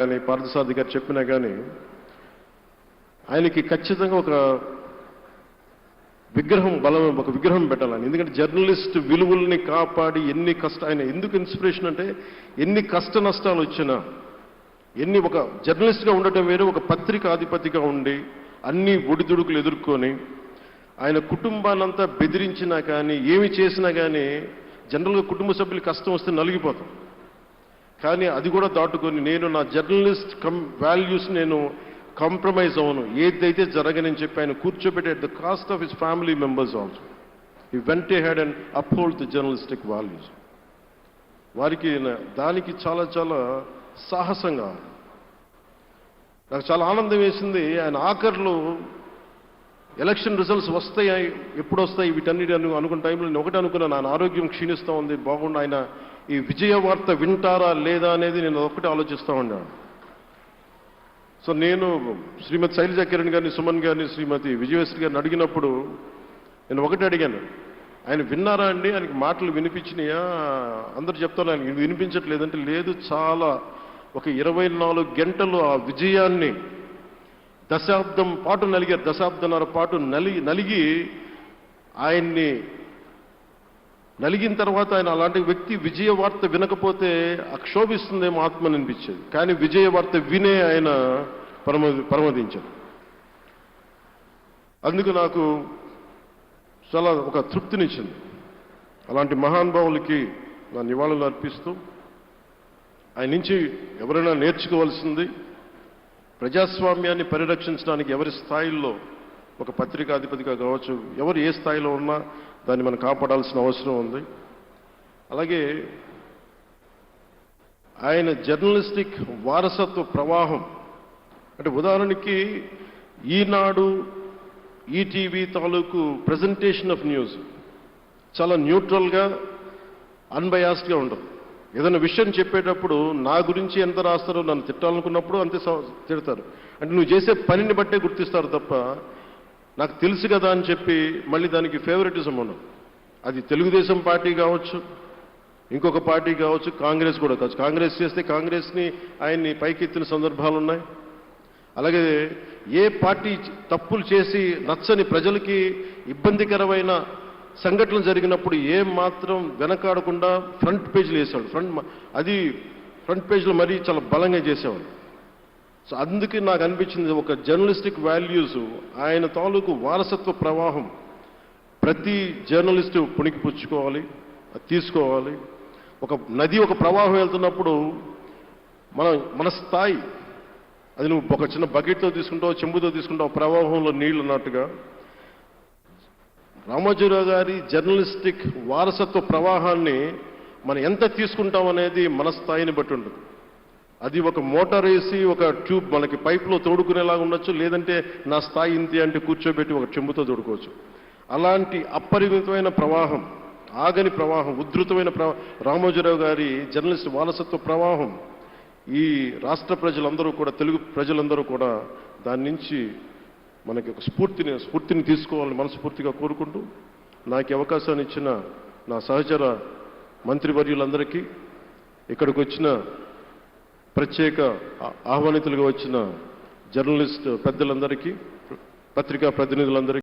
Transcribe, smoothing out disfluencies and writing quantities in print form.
కానీ పార్థసారథి గారు చెప్పినా కానీ ఆయనకి ఖచ్చితంగా ఒక విగ్రహం పెట్టాలని. ఎందుకంటే జర్నలిస్ట్ విలువల్ని కాపాడి ఆయన ఎందుకు ఇన్స్పిరేషన్ అంటే ఎన్ని కష్ట నష్టాలు వచ్చినా, ఒక జర్నలిస్ట్గా ఉండటం వేరు, ఒక పత్రికాధిపతిగా ఉండి అన్ని ఒడిదుడుకులు ఎదుర్కొని ఆయన కుటుంబాన్నంతా బెదిరించినా కానీ ఏమి చేసినా కానీ జనరల్గా కుటుంబ సభ్యులు కష్టం వస్తే నలిగిపోతాం. కానీ అది కూడా దాటుకొని నేను నా జర్నలిస్ట్ వాల్యూస్ నేను కాంప్రమైజ్ అవును, ఏదైతే జరగనని చెప్పి ఆయన కూర్చోబెట్టి at the cost of his family members also he vent head and uphold the journalistic values. వారికి దానికి చాలా చాలా సాహసంగా నాకు చాలా ఆనందం వేసింది. ఆయన ఆఖర్లు ఎలక్షన్ రిజల్ట్స్ వస్తాయి, ఎప్పుడు వస్తాయి వీటన్నిటి అనుకున్న టైంలో నేను ఒకటి అనుకున్నాను, ఆయన ఆరోగ్యం క్షీణిస్తూ ఉంది, బాగుండు, ఆయన ఈ విజయ వార్త వింటారా లేదా అనేది నేను ఒకటి ఆలోచిస్తూ ఉన్నాను. సో నేను శ్రీమతి శైలజా కిరణ్ గారిని, సుమన్ గారిని, శ్రీమతి విజయశ్రీ గారిని అడిగినప్పుడు నేను ఒకటి అడిగాను, ఆయన విన్నారా అండి, ఆయనకి మాటలు వినిపించినాయా? అందరూ చెప్తాను ఆయన వినిపించట్లేదంటే, లేదు, చాలా ఒక 24 గంటలు ఆ విజయాన్ని దశాబ్దం పాటు నలిగారు, దశాబ్దన్నర పాటు నలిగి ఆయన్ని నలిగిన తర్వాత ఆయన అలాంటి వ్యక్తి విజయ వార్త వినకపోతే అక్షోభిస్తుందేమో ఆత్మని అనిపించేది. కానీ విజయ వార్త వినే ఆయన పరమదించారు. అందుకు నాకు చాలా ఒక తృప్తినిచ్చింది. అలాంటి మహానుభావులకి నా నివాళులు అర్పిస్తూ ఆయన నుంచి ఎవరైనా నేర్చుకోవాల్సింది, ప్రజాస్వామ్యాన్ని పరిరక్షించడానికి ఎవరి స్థాయిల్లో ఒక పత్రికాధిపతిగా కావచ్చు, ఎవరు ఏ స్థాయిలో ఉన్నా దాన్ని మనం కాపాడాల్సిన అవసరం ఉంది. అలాగే ఆయన జర్నలిస్టిక్ వారసత్వ ప్రవాహం అంటే ఉదాహరణకి ఈనాడు, ఈటీవీ తాలూకు ప్రజెంటేషన్ ఆఫ్ న్యూస్ చాలా న్యూట్రల్గా, అన్బయాస్డ్గా ఉండదు. ఏదైనా విషయం చెప్పేటప్పుడు నా గురించి ఎంత రాస్తారో, నన్ను తిట్టాలనుకున్నప్పుడు అంతే తిడతారు. అంటే నువ్వు చేసే పనిని బట్టే గుర్తిస్తారు తప్ప నాకు తెలుసు కదా అని చెప్పి మళ్ళీ దానికి ఫేవరెటిజం ఉండదు. అది తెలుగుదేశం పార్టీ కావచ్చు, ఇంకొక పార్టీ కావచ్చు, కాంగ్రెస్ కూడా కావచ్చు. కాంగ్రెస్ చేస్తే కాంగ్రెస్ని ఆయన్ని పైకెత్తిన సందర్భాలు ఉన్నాయి. అలాగే ఏ పార్టీ తప్పులు చేసి నచ్చని ప్రజలకి ఇబ్బందికరమైన సంఘటనలు జరిగినప్పుడు ఏం మాత్రం వెనకాడకుండా ఫ్రంట్ పేజీలు వేసేవాడు. ఫ్రంట్ పేజీలో మరీ చాలా బలంగా చేసేవాడు. సో అందుకే నాకు అనిపించింది ఒక జర్నలిస్టిక్ వాల్యూస్, ఆయన తాలూకు వారసత్వ ప్రవాహం ప్రతి జర్నలిస్టు పుణికిపుచ్చుకోవాలి, తీసుకోవాలి. ఒక నది ఒక ప్రవాహం వెళ్తున్నప్పుడు మన స్థాయి, అది నువ్వు ఒక చిన్న బకెట్తో తీసుకుంటావు, చెంబుతో తీసుకుంటావు, ప్రవాహంలో నీళ్లు అన్నట్టుగా రామోజీరావు గారి జర్నలిస్టిక్ వారసత్వ ప్రవాహాన్ని మనం ఎంత తీసుకుంటాం అనేది మన స్థాయిని బట్టి ఉంటుంది. అది ఒక మోటార్ వేసి ఒక ట్యూబ్ మనకి పైప్లో తోడుకునేలాగా ఉండొచ్చు, లేదంటే నా స్థాయి ఇంతే అంటే కూర్చోబెట్టి ఒక చెంబుతో తోడుకోవచ్చు. అలాంటి అపరిమితమైన ప్రవాహం, ఆగని ప్రవాహం, ఉధృతమైన రామోజీరావు గారి జర్నలిస్ట్ వారసత్వ ప్రవాహం ఈ రాష్ట్ర ప్రజలందరూ కూడా, తెలుగు ప్రజలందరూ కూడా దాని నుంచి మనకి ఒక స్ఫూర్తిని తీసుకోవాలని మనస్ఫూర్తిగా కోరుకుంటూ, నాకు అవకాశాన్ని ఇచ్చిన నా సహచర మంత్రివర్యులందరికీ, ఇక్కడికి వచ్చిన ప్రత్యేక ఆహ్వానితులుగా వచ్చిన జర్నలిస్ట్ పెద్దలందరికీ, పత్రికా ప్రతినిధులందరికీ